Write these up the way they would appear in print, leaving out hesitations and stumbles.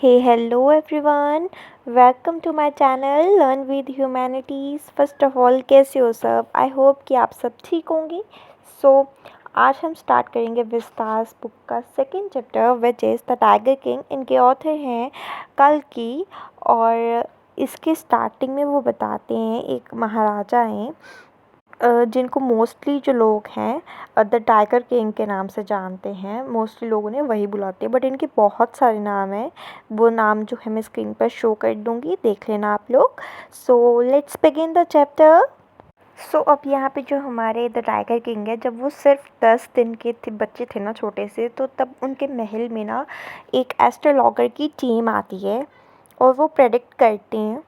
Hey, hello everyone. Welcome to my channel Learn with Humanities. First of all, कैसे हो सब? I hope कि आप सब ठीक होंगे. सो आज हम स्टार्ट करेंगे विस्तास बुक का second chapter which is the tiger king. इनके ऑथर हैं कल्कि और इसके स्टार्टिंग में वो बताते हैं एक महाराजा हैं जिनको मोस्टली जो लोग हैं द टाइगर किंग के नाम से जानते हैं. मोस्टली लोग उन्हें वही बुलाते हैं बट इनके बहुत सारे नाम हैं. वो नाम जो है मैं स्क्रीन पर शो कर दूँगी, देख लेना आप लोग. So let's begin the chapter. So अब यहाँ पे जो हमारे द टाइगर किंग है, जब वो सिर्फ 10 दिन के थे, बच्चे थे ना छोटे से, तो तब उनके महल में ना एक एस्ट्रोलॉगर की टीम आती है और वो प्रेडिक्ट करते हैं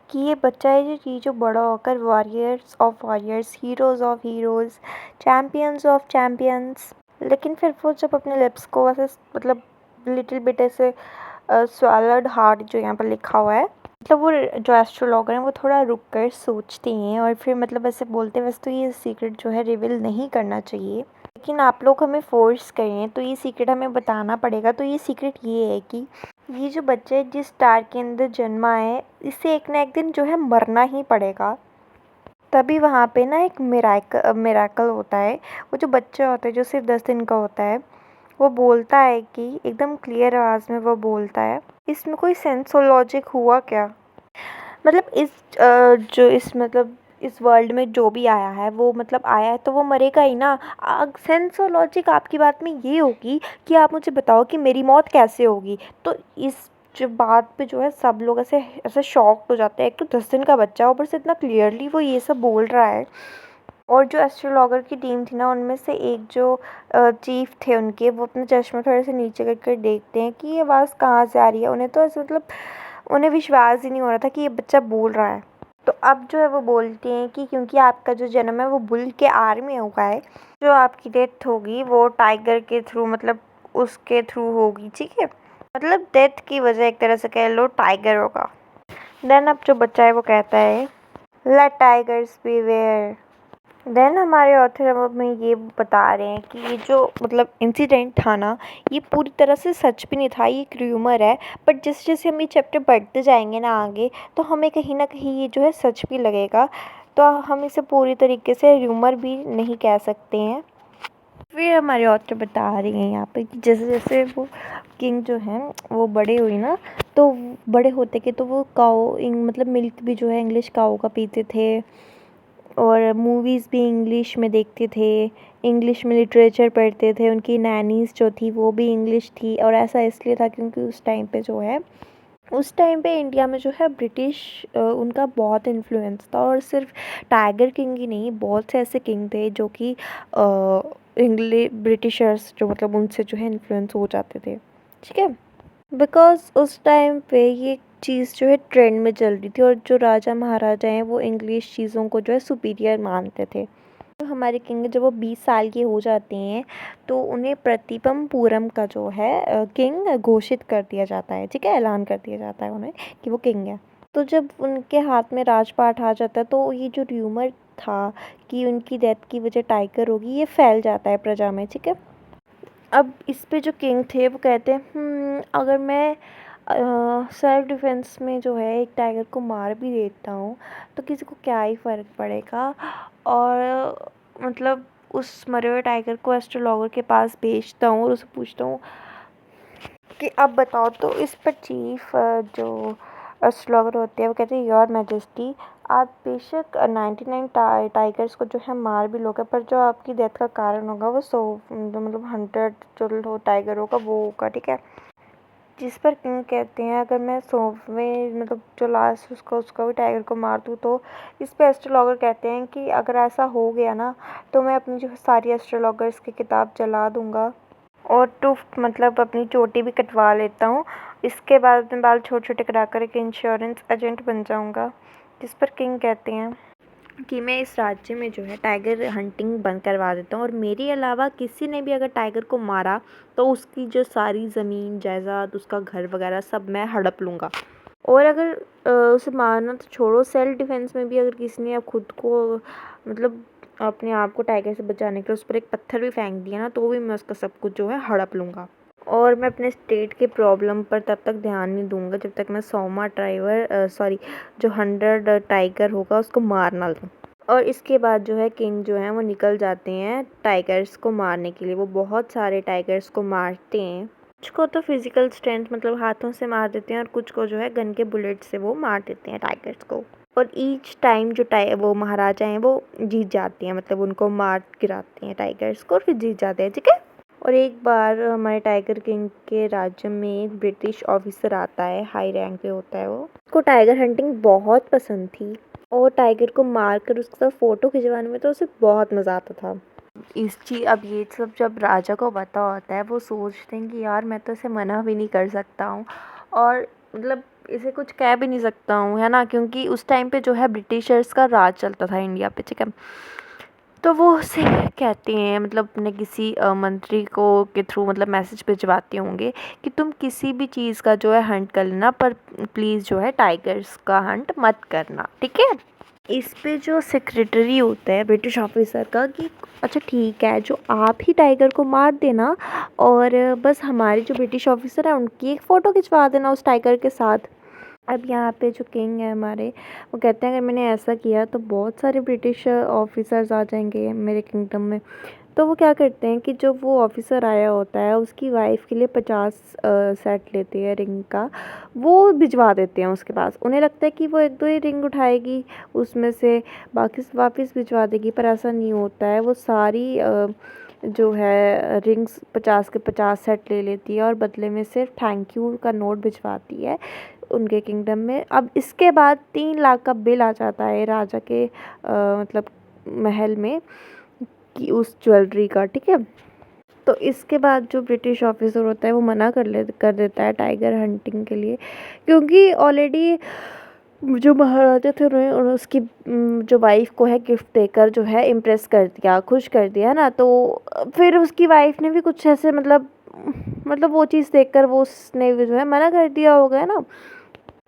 कि ये बच्चा है ये जो बड़ा होकर warriors of warriors, heroes of heroes, champions of champions. लेकिन फिर वो जब अपने लिप्स को ऐसे मतलब लिटिल बिट ऐसे स्वैलर्ड हार्ट जो यहाँ पर लिखा हुआ है, मतलब वो जो एस्ट्रोलॉगर हैं वो थोड़ा रुक कर सोचते हैं और फिर मतलब ऐसे बोलते हैं वैसे तो ये सीक्रेट जो है रिवील नहीं करना चाहिए, लेकिन आप लोग हमें फोर्स करें तो ये सीक्रेट हमें बताना पड़ेगा. तो ये सीक्रेट ये है कि ये जो बच्चा है जिस स्टार के अंदर जन्मा है, इसे एक ना एक दिन जो है मरना ही पड़ेगा. तभी वहाँ पे ना एक मिराकल होता है. वो जो बच्चा होता है जो सिर्फ 10 दिन का होता है, वो बोलता है कि एकदम क्लियर आवाज़ में वो बोलता है, इसमें कोई सेंस और लॉजिक हुआ क्या? मतलब जो इस मतलब इस वर्ल्ड में जो भी आया है वो मतलब आया है तो वो मरेगा ही ना. सेंस और लॉजिक आपकी बात में ये होगी कि आप मुझे बताओ कि मेरी मौत कैसे होगी. तो इस जो बात पे जो है सब लोग ऐसे ऐसे शॉक्ड हो जाते हैं. एक तो 10 दिन का बच्चा, ऊपर से इतना क्लियरली वो ये सब बोल रहा है. और जो एस्ट्रोलॉगर की टीम थी ना, उनमें से एक जो चीफ थे उनके, वो अपने चश्मे थोड़े से नीचे करके देखते हैं कि ये आवाज़ कहाँ से आ रही है. उन्हें तो ऐसे मतलब उन्हें विश्वास ही नहीं हो रहा था कि ये बच्चा बोल रहा है. तो अब जो है वो बोलते हैं कि क्योंकि आपका जो जन्म है वो बुल के आर में हुआ है, जो आपकी डेथ होगी वो टाइगर के थ्रू मतलब उसके थ्रू होगी. ठीक है, मतलब डेथ की वजह एक तरह से कह लो टाइगर होगा. देन अब जो बच्चा है वो कहता है लेट टाइगर्स बीवेयर. देन हमारे ऑथर अब हमें ये बता रहे हैं कि ये जो मतलब इंसिडेंट था ना, ये पूरी तरह से सच भी नहीं था, ये एक र्यूमर है. बट जैसे जैसे हम ये चैप्टर पढ़ते जाएंगे ना आगे, तो हमें कहीं ना कहीं ये जो है सच भी लगेगा. तो हम इसे पूरी तरीके से र्यूमर भी नहीं कह सकते हैं. फिर हमारे ऑथर बता रहे हैं यहाँ पे कि जैसे जैसे वो किंग जो हैं वो बड़े हुए ना, तो बड़े होते के तो वो काऊ मतलब मिल्क भी जो है इंग्लिश काऊ का पीते थे और मूवीज़ भी इंग्लिश में देखते थे, इंग्लिश में लिटरेचर पढ़ते थे. उनकी नैनीज़ जो थी वो भी इंग्लिश थी. और ऐसा इसलिए था क्योंकि उस टाइम पे जो है उस टाइम पे इंडिया में जो है ब्रिटिश उनका बहुत इन्फ्लुएंस था. और सिर्फ टाइगर किंग ही नहीं, बहुत से ऐसे किंग थे जो कि इंग्लिश ब्रिटिशर्स जो मतलब उनसे जो है इन्फ्लुएंस हो जाते थे. ठीक है, बिकॉज़ उस टाइम पे ये चीज़ जो है ट्रेंड में चल रही थी और जो राजा महाराजा हैं वो इंग्लिश चीज़ों को जो है सुपीरियर मानते थे. तो हमारे किंग जब वो 20 साल के हो जाते हैं तो उन्हें प्रतिपम पूरम का जो है किंग घोषित कर दिया जाता है. ठीक है, ऐलान कर दिया जाता है उन्हें कि वो किंग है. तो जब उनके हाथ में राजपाट आ जाता है तो ये जो र्यूमर था कि उनकी डेथ की वजह टाइगर होगी, ये फैल जाता है प्रजा में. ठीक है, अब इस पे जो किंग थे वो कहते हैं अगर मैं सेल्फ डिफेंस में जो है एक टाइगर को मार भी देता हूँ तो किसी को क्या ही फ़र्क पड़ेगा. और मतलब उस मरे हुए टाइगर को एस्ट्रोलॉगर के पास भेजता हूँ और उसे पूछता हूँ कि अब बताओ. तो इस पर चीफ जो एस्ट्रोलॉगर होते हैं वो कहते हैं योर मैजेस्टी, आप बेशक 99 टाइगर्स को जो है मार भी लोगे, पर जो आपकी डेथ का कारण होगा वो 100 मतलब 100 जो टाइगर होगा वो होगा. ठीक है, जिस पर किंग कहते हैं अगर मैं 100वें मतलब जो लास्ट उसका भी टाइगर को मार दूँ तो. इस पर एस्ट्रोलॉगर कहते हैं कि अगर ऐसा हो गया ना तो मैं अपनी जो सारी एस्ट्रोलॉगर्स की किताब जला दूँगा और टुफ्ट मतलब अपनी चोटी भी कटवा लेता हूँ. इसके बाद मैं बाल छोटे छोटे कराकर एक इंश्योरेंस एजेंट बन जाऊँगा. जिस पर किंग कहते हैं कि मैं इस राज्य में जो है टाइगर हंटिंग बंद करवा देता हूँ और मेरे अलावा किसी ने भी अगर टाइगर को मारा तो उसकी जो सारी ज़मीन जायदाद उसका घर वगैरह सब मैं हड़प लूँगा. और अगर उसे मारना तो छोड़ो, सेल्फ डिफेंस में भी अगर किसी ने खुद को मतलब अपने आप को टाइगर से बचाने के लिए उस पर एक पत्थर भी फेंक दिया ना तो भी मैं उसका सब कुछ जो है हड़प लूँगा. और मैं अपने स्टेट के प्रॉब्लम पर तब तक ध्यान नहीं दूंगा जब तक मैं सोमा टाइगर जो 100 टाइगर होगा उसको मार ना दूँ। और इसके बाद जो है किंग जो है वो निकल जाते हैं टाइगर्स को मारने के लिए। वो बहुत सारे टाइगर्स को मारते हैं। कुछ को तो फिजिकल स्ट्रेंथ मतलब हाथों से मार देते हैं और कुछ को जो है गन के बुलेट से वो मार देते हैं टाइगर्स को। और ईच टाइम जो वो महाराजा हैं वो जीत जाते हैं, मतलब उनको मार गिराते हैं टाइगर्स को और फिर जीत जाते हैं, ठीक है। और एक बार हमारे टाइगर किंग के राज्य में एक ब्रिटिश ऑफिसर आता है, हाई रैंक पे होता है वो। उसको टाइगर हंटिंग बहुत पसंद थी और टाइगर को मारकर उसके साथ फ़ोटो खिंचवाने में तो उसे बहुत मज़ा आता था। अब ये सब जब राजा को पता होता है वो सोचते हैं कि यार मैं तो इसे मना भी नहीं कर सकता हूँ और मतलब इसे कुछ कह भी नहीं सकता हूँ, है ना, क्योंकि उस टाइम पे जो है ब्रिटिशर्स का राज चलता था इंडिया पे, ठीक है। तो वो उसे कहते हैं, मतलब अपने किसी मंत्री को के थ्रू मतलब मैसेज भिजवाते होंगे कि तुम किसी भी चीज़ का जो है हंट कर लेना, पर प्लीज़ जो है टाइगर्स का हंट मत करना, ठीक है। इस पे जो सेक्रेटरी होता है ब्रिटिश ऑफिसर का कि अच्छा ठीक है, जो आप ही टाइगर को मार देना और बस हमारे जो ब्रिटिश ऑफिसर हैं उनकी एक फ़ोटो खिंचवा देना उस टाइगर के साथ। अब यहाँ पे जो किंग है हमारे, वो कहते हैं अगर मैंने ऐसा किया तो बहुत सारे ब्रिटिश ऑफिसर्स आ जाएंगे मेरे किंगडम में। तो वो क्या करते हैं कि जो वो ऑफिसर आया होता है उसकी वाइफ के लिए 50 सेट लेते हैं रिंग का, वो भिजवा देते हैं उसके पास। उन्हें लगता है कि वो एक दो ही रिंग उठाएगी उसमें से, बाकी वापस भिजवा देगी, पर ऐसा नहीं होता है। वो सारी जो है रिंग्स 50 के 50 सेट ले लेती है और बदले में सिर्फ थैंक यू का नोट भिजवाती है उनके किंगडम में। अब इसके बाद 3 लाख का बिल आ जाता है राजा के मतलब महल में कि उस ज्वेलरी का, ठीक है। तो इसके बाद जो ब्रिटिश ऑफिसर होता है वो मना कर देता है टाइगर हंटिंग के लिए, क्योंकि ऑलरेडी जो महाराजा थे उन्होंने उसकी जो वाइफ को है गिफ्ट देकर जो है इम्प्रेस कर दिया, खुश कर दिया ना। तो फिर उसकी वाइफ ने भी कुछ ऐसे मतलब वो चीज़ देखकर वो उसने भी जो है मना कर दिया होगा, है ना।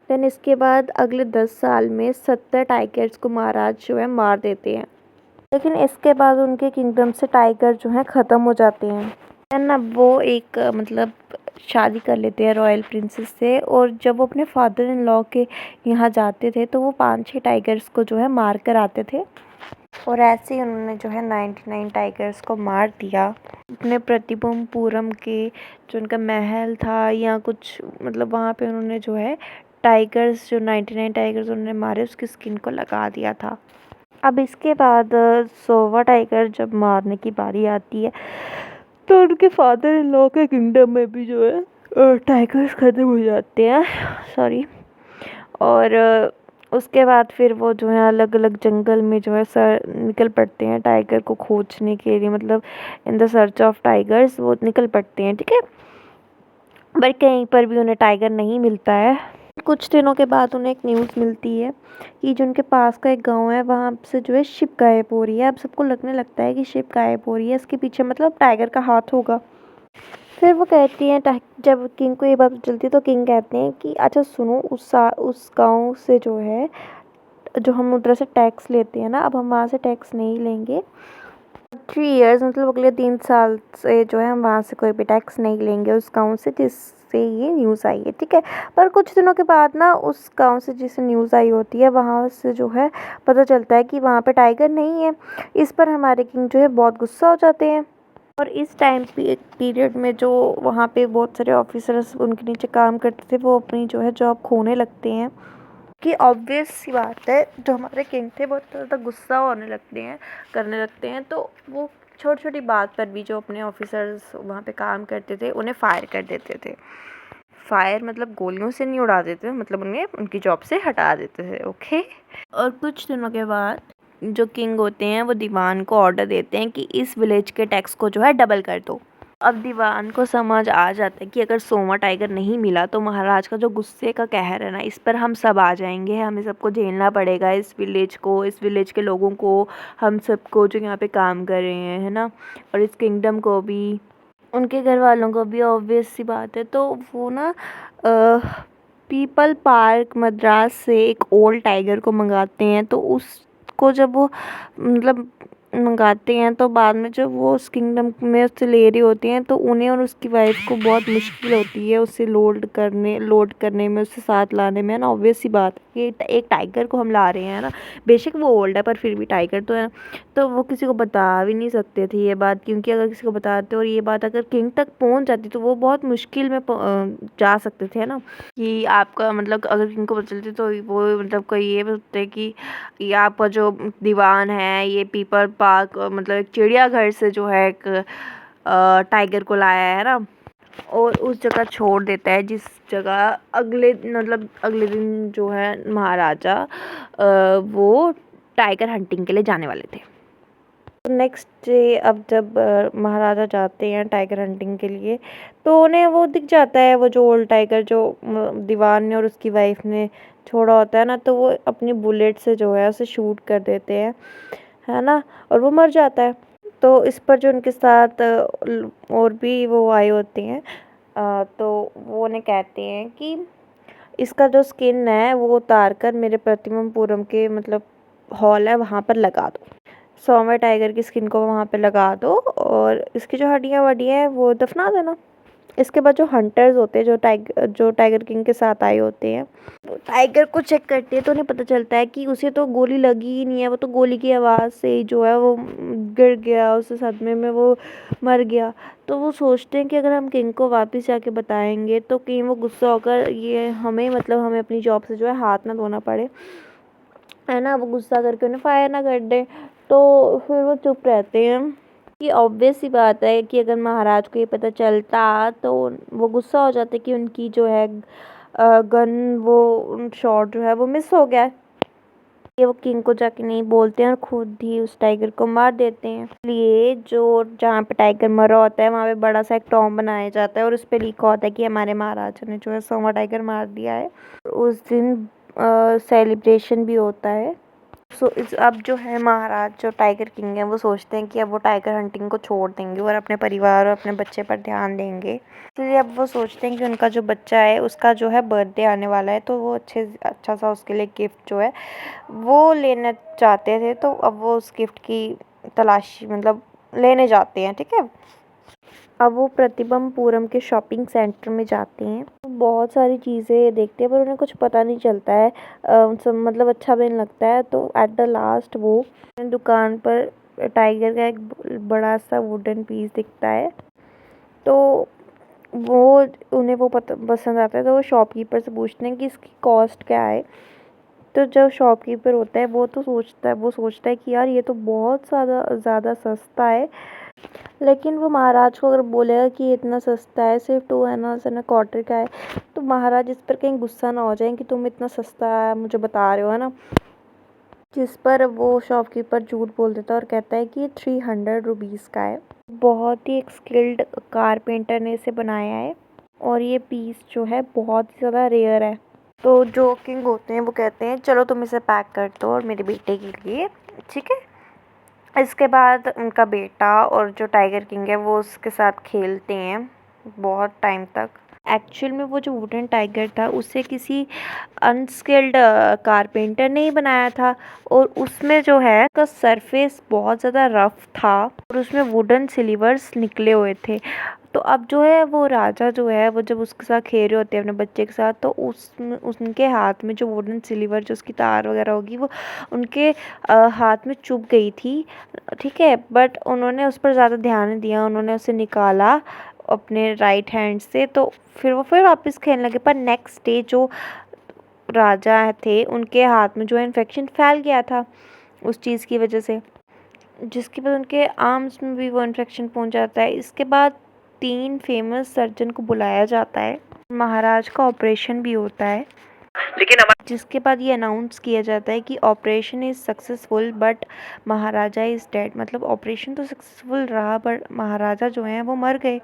देन इसके बाद अगले 10 साल में 70 टाइगर्स को महाराज जो है मार देते हैं। लेकिन इसके बाद उनके किंगडम से टाइगर जो है ख़त्म हो जाते हैं। देन अब वो एक मतलब शादी कर लेते हैं रॉयल प्रिंसेस से, और जब वो अपने फादर इन लॉ के यहाँ जाते थे तो वो 5-6 टाइगर्स को जो है मार कर आते थे। और ऐसे ही उन्होंने जो है 99 टाइगर्स को मार दिया। अपने प्रतिबिंबपुरम के जो उनका महल था या कुछ मतलब वहाँ पे उन्होंने जो है टाइगर्स, जो 99 टाइगर्स उन्होंने मारे उसकी स्किन को लगा दिया था। अब इसके बाद 100वां टाइगर जब मारने की बारी आती है तो उनके फादर इन लॉ के किंगडम में भी जो है टाइगर्स ख़त्म हो जाते हैं, सॉरी। और उसके बाद फिर वो जो है अलग अलग जंगल में जो है सर निकल पड़ते हैं टाइगर को खोजने के लिए, मतलब in the search of tigers वो निकल पड़ते हैं, ठीक है। बट कहीं पर भी उन्हें टाइगर नहीं मिलता है। कुछ दिनों के बाद उन्हें एक न्यूज़ मिलती है कि जो उनके पास का एक गांव है वहाँ से जो है शिप गायब हो रही है। अब सबको लगने लगता है कि शिप गायब हो रही है, इसके पीछे मतलब टाइगर का हाथ होगा। फिर वो कहती हैं, जब किंग को ये बात चलती है तो किंग कहते हैं कि अच्छा सुनो, उस गांव से जो है जो हम उधर से टैक्स लेते हैं ना, अब हम वहाँ से टैक्स नहीं लेंगे 3 इयर्स, मतलब अगले 3 साल से जो है हम वहाँ से कोई भी टैक्स नहीं लेंगे उस गांव से जिससे ये न्यूज़ आई है, ठीक है। पर कुछ दिनों के बाद ना उस गांव से जिससे न्यूज़ आई होती है वहाँ से जो है पता चलता है कि वहाँ पे टाइगर नहीं है। इस पर हमारे किंग जो है बहुत गुस्सा हो जाते हैं। और इस टाइम पीरियड में जो वहाँ पे बहुत सारे ऑफिसर्स उनके नीचे काम करते थे वो अपनी जो है जॉब खोने लगते हैं, कि ऑब्वियस सी बात है जो हमारे किंग थे बहुत ज़्यादा गुस्सा करने लगते हैं। तो वो छोटी छोटी बात पर भी जो अपने ऑफिसर्स वहाँ पे काम करते थे उन्हें फायर कर देते थे। फायर मतलब गोलियों से नहीं उड़ा देते, मतलब उन्हें उनकी जॉब से हटा देते थे, ओके। और कुछ दिनों के बाद जो किंग होते हैं वो दीवान को ऑर्डर देते हैं कि इस विलेज के टैक्स को जो है डबल कर दो। अब दीवान को समझ आ जाता है कि अगर सोमा टाइगर नहीं मिला तो महाराज का जो गुस्से का कहर है ना, इस पर हम सब आ जाएंगे, हमें सबको झेलना पड़ेगा, इस विलेज के लोगों को, हम सबको जो यहाँ पे काम कर रहे हैं, है ना, और इस किंगडम को भी, उनके घर वालों को भी, ऑब्वियस सी बात है। तो वो ना पीपल पार्क मद्रास से एक ओल्ड टाइगर को मंगाते हैं। तो उसको जब वो मतलब मंगाते हैं तो बाद में जब वो उस किंगडम में उससे ले रही होती हैं तो उन्हें और उसकी वाइफ को बहुत मुश्किल होती है उसे लोड करने में, उसे साथ लाने में, है ना। ऑब्वियस सी बात है कि एक टाइगर को हम ला रहे हैं ना, बेशक वो ओल्ड है पर फिर भी टाइगर तो है। तो वो किसी को बता भी नहीं सकते थे ये बात, क्योंकि अगर किसी को बताते और ये बात अगर किंग तक पहुंच जाती तो वो बहुत मुश्किल में जा सकते थे, है ना। कि आपका मतलब अगर किंग को पता चलती तो वो मतलब कोई ये बोलते कि ये आपका जो दीवान है ये पीपल पार्क मतलब एक चिड़ियाघर से जो है एक टाइगर को लाया है ना, और उस जगह छोड़ देता है जिस जगह अगले दिन जो है महाराजा वो टाइगर हंटिंग के लिए जाने वाले थे। नेक्स्ट डे अब जब महाराजा जाते हैं टाइगर हंटिंग के लिए तो उन्हें वो दिख जाता है, वो जो ओल्ड टाइगर जो दीवान ने और उसकी वाइफ ने छोड़ा होता है ना, तो वो अपनी बुलेट से जो है उसे शूट कर देते हैं, है ना, और वो मर जाता है। तो इस पर जो उनके साथ और भी वो आए होते हैं तो वो उन्हें कहते हैं कि इसका जो स्किन है वो उतार कर मेरे प्रतिमपुरम के मतलब हॉल है वहाँ पर लगा दो। सौम्य टाइगर की स्किन को वहाँ पे लगा दो और इसकी जो हड्डियाँ वड्डियाँ हैं वो दफना देना। इसके बाद जो हंटर्स होते हैं जो टाइगर किंग के साथ आए होते हैं वो टाइगर को चेक करते हैं तो उन्हें पता चलता है कि उसे तो गोली लगी ही नहीं है, वो तो गोली की आवाज़ से ही जो है वो गिर गया, उस सदमे में वो मर गया। तो वो सोचते हैं कि अगर हम किंग को वापस जाके बताएंगे तो कहीं वो गुस्सा होकर ये हमें अपनी जॉब से जो है हाथ ना धोना पड़े, है ना, वो गुस्सा करके उन्हें फायर ना कर दे। तो फिर वो चुप रहते हैं। ये ऑब्वियस सी बात है कि अगर महाराज को ये पता चलता तो वो गुस्सा हो जाते कि उनकी जो है गन वो शॉट जो है वो मिस हो गया है। ये वो किंग को जाके नहीं बोलते हैं और खुद ही उस टाइगर को मार देते हैं। इसलिए जो जहाँ पे टाइगर मरा होता है वहाँ पे बड़ा सा एक टॉम्ब बनाया जाता है और उस पे लिखा होता है कि हमारे महाराजा ने जो है 100वां टाइगर मार दिया है। उस दिन सेलिब्रेशन भी होता है। अब जो है महाराज जो टाइगर किंग है वो सोचते हैं कि अब वो टाइगर हंटिंग को छोड़ देंगे और अपने परिवार और अपने बच्चे पर ध्यान देंगे। इसलिए अब वो सोचते हैं कि उनका जो बच्चा है उसका जो है बर्थडे आने वाला है तो वो अच्छा सा उसके लिए गिफ्ट जो है वो लेना चाहते थे। तो अब वो उस गिफ्ट की तलाशी मतलब लेने जाते हैं, ठीक है। अब वो प्रतिबंबपुरम के शॉपिंग सेंटर में जाते हैं, बहुत सारी चीज़ें देखते हैं पर उन्हें कुछ पता नहीं चलता है, मतलब अच्छा भी नहीं लगता है। तो एट द लास्ट वो दुकान पर टाइगर का एक बड़ा सा वुडन पीस दिखता है तो वो उन्हें वो पसंद आता है। तो वो शॉपकीपर से पूछते हैं कि इसकी कॉस्ट क्या है। तो जो शॉपकीपर होता है वो सोचता है कि यार ये तो बहुत ज़्यादा सस्ता है, लेकिन वो महाराज को अगर बोलेगा कि इतना सस्ता है, सिर्फ 2 आना क्वार्टर का है, तो महाराज इस पर कहीं गुस्सा ना हो जाए कि तुम इतना सस्ता मुझे बता रहे हो, है ना। जिस पर वो शॉपकीपर झूठ बोल देता है और कहता है कि ये 300 रुपीज़ का है। बहुत ही एक स्किल्ड कारपेंटर ने इसे बनाया है और ये पीस जो है बहुत ही ज़्यादा रेयर है। तो जो किंग होते हैं वो कहते हैं चलो तुम इसे पैक कर दो और मेरे बेटे के लिए, ठीक है। इसके बाद उनका बेटा और जो टाइगर किंग है वो उसके साथ खेलते हैं बहुत टाइम तक। एक्चुअल में वो जो वुडन टाइगर था उसे किसी अनस्किल्ड कारपेंटर ने ही बनाया था और उसमें जो है उसका सरफेस बहुत ज़्यादा रफ था और उसमें वुडन सिलीवर्स निकले हुए थे। तो अब जो है वो राजा जो है वो जब उसके साथ खेल रहे होते हैं अपने बच्चे के साथ तो उनके हाथ में जो वुडन सिल्वर जो उसकी तार वगैरह होगी वो उनके हाथ में चुभ गई थी, ठीक है। बट उन्होंने उस पर ज़्यादा ध्यान नहीं दिया, उन्होंने उसे निकाला अपने राइट हैंड से तो फिर वापस खेलने लगे। पर नेक्स्ट डे जो राजा थे उनके हाथ में जो है इन्फेक्शन फैल गया था उस चीज़ की वजह से, जिसके बाद उनके आर्म्स में भी वो इन्फेक्शन पहुंच जाता है। इसके बाद 3 फेमस सर्जन को बुलाया जाता है, महाराज का ऑपरेशन भी होता है, जिसके बाद ये अनाउंस किया जाता है कि operation is successful but Maharaja is dead. मतलब ऑपरेशन तो सक्सेसफुल रहा बट महाराजा जो हैं वो मर गए।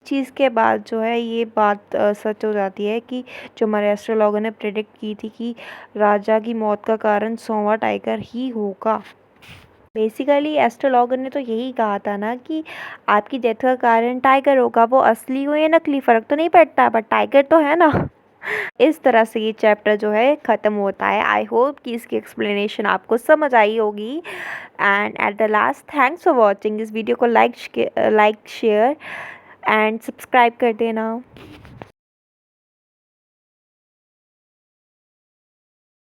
चीज़ के बाद जो है ये बात सच हो जाती है कि जो हमारे एस्ट्रोलॉगर ने प्रेडिक्ट की थी कि राजा की मौत का कारण 100वां टाइगर ही होगा। बेसिकली एस्ट्रोलॉगर ने तो यही कहा था ना कि आपकी डेथ का कारण टाइगर होगा, वो असली हो या नकली फ़र्क तो नहीं पड़ता बट टाइगर तो है ना। इस तरह से ये चैप्टर जो है ख़त्म होता है। आई होप कि इसकी एक्सप्लेनेशन आपको समझ आई होगी। And at the last, thanks for watching. इस वीडियो को लाइक शेयर एंड सब्सक्राइब कर देना।